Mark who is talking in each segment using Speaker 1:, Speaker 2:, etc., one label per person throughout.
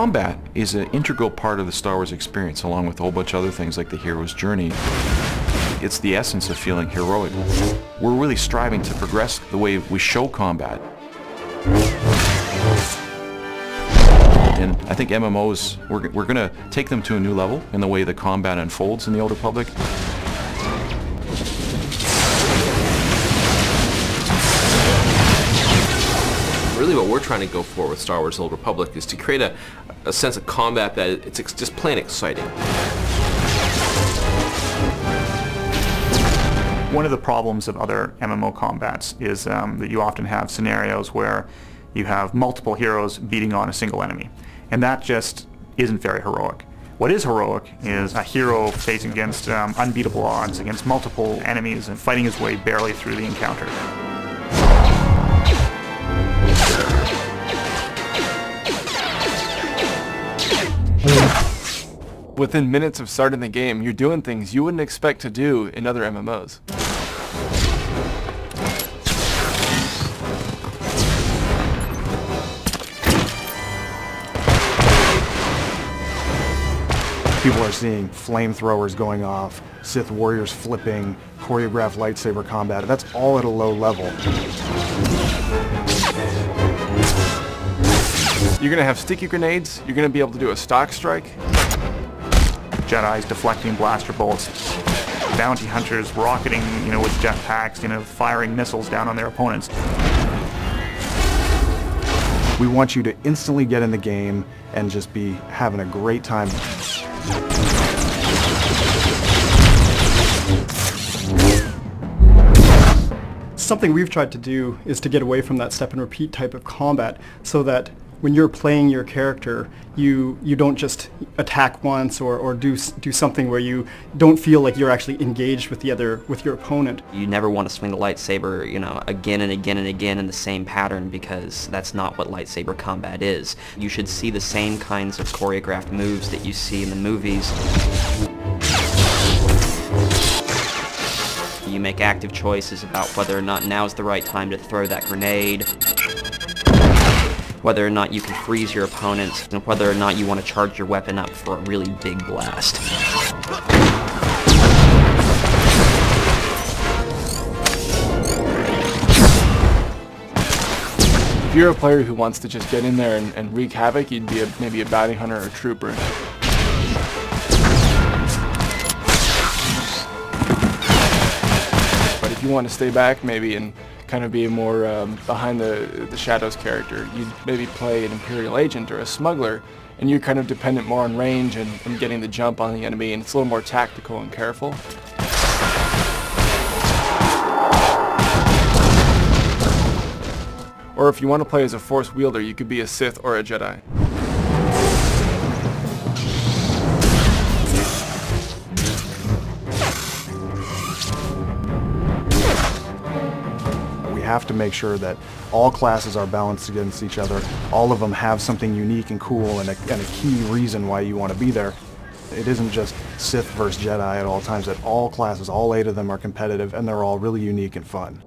Speaker 1: Combat is an integral part of the Star Wars experience, along with a whole bunch of other things like the hero's journey. It's the essence of feeling heroic. We're really striving to progress the way we show combat. And I think MMOs, we're going to take them to a new level in the way the combat unfolds in the Old Republic.
Speaker 2: Really what we're trying to go for with Star Wars Old Republic is to create a sense of combat that it's just plain exciting.
Speaker 3: One of the problems of other MMO combats is that you often have scenarios where you have multiple heroes beating on a single enemy. And that just isn't very heroic. What is heroic is a hero facing against unbeatable odds, against multiple enemies, and fighting his way barely through the encounter.
Speaker 4: Within minutes of starting the game, you're doing things you wouldn't expect to do in other MMOs.
Speaker 5: People are seeing flamethrowers going off, Sith warriors flipping, choreographed lightsaber combat. That's all at a low level.
Speaker 4: You're going to have sticky grenades, you're going to be able to do a stock strike.
Speaker 3: Jedi's deflecting blaster bolts, bounty hunters rocketing, with jetpacks, firing missiles down on their opponents.
Speaker 5: We want you to instantly get in the game and just be having a great time.
Speaker 6: Something we've tried to do is to get away from that step and repeat type of combat so that when you're playing your character, you don't just attack once or do something where you don't feel like you're actually engaged with your opponent.
Speaker 7: You never want to swing the lightsaber, again and again and again in the same pattern, because that's not what lightsaber combat is. You should see the same kinds of choreographed moves that you see in the movies. You make active choices about whether or not now's the right time to throw that grenade, whether or not you can freeze your opponent, and whether or not you want to charge your weapon up for a really big blast.
Speaker 4: If you're a player who wants to just get in there and wreak havoc, you'd be maybe a bounty hunter or a trooper. But if you want to stay back maybe and kind of be a more behind the shadows character, you'd maybe play an Imperial agent or a smuggler, and you're kind of dependent more on range and getting the jump on the enemy, and it's a little more tactical and careful. Or if you want to play as a Force wielder, you could be a Sith or a Jedi.
Speaker 5: We have to make sure that all classes are balanced against each other. All of them have something unique and cool and a key reason why you want to be there. It isn't just Sith versus Jedi at all times. That all classes, all 8 of them are competitive, and they're all really unique and fun.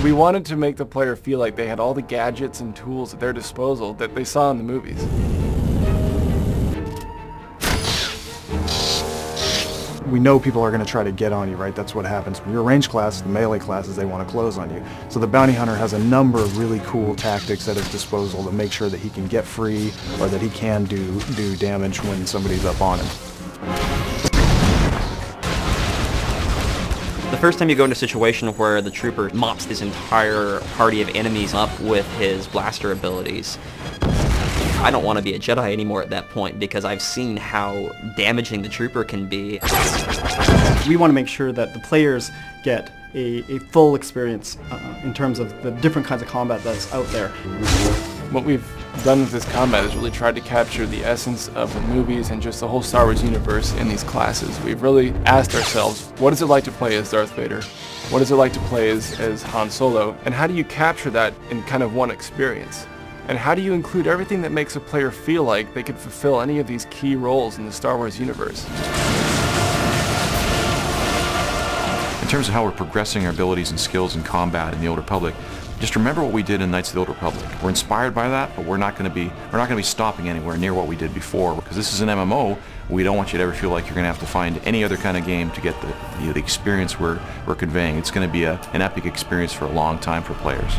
Speaker 4: We wanted to make the player feel like they had all the gadgets and tools at their disposal that they saw in the movies.
Speaker 5: We know people are going to try to get on you, right? That's what happens. When you're a range class, the melee classes, they want to close on you. So the bounty hunter has a number of really cool tactics at his disposal to make sure that he can get free or that he can do damage when somebody's up on him.
Speaker 7: The first time you go into a situation where the trooper mops his entire party of enemies up with his blaster abilities, I don't want to be a Jedi anymore at that point, because I've seen how damaging the trooper can be.
Speaker 6: We want to make sure that the players get a full experience in terms of the different kinds of combat that's out there.
Speaker 4: What we've done with this combat is really tried to capture the essence of the movies and just the whole Star Wars universe in these classes. We've really asked ourselves, what is it like to play as Darth Vader? What is it like to play as Han Solo? And how do you capture that in kind of one experience? And how do you include everything that makes a player feel like they could fulfill any of these key roles in the Star Wars universe?
Speaker 1: In terms of how we're progressing our abilities and skills in combat in the Old Republic, Just remember what we did in Knights of the Old Republic. We're inspired by that, but we're not going to be stopping anywhere near what we did before, because this is an MMO. We don't want you to ever feel like you're going to have to find any other kind of game to get the experience we're conveying. It's going to be an epic experience for a long time for players.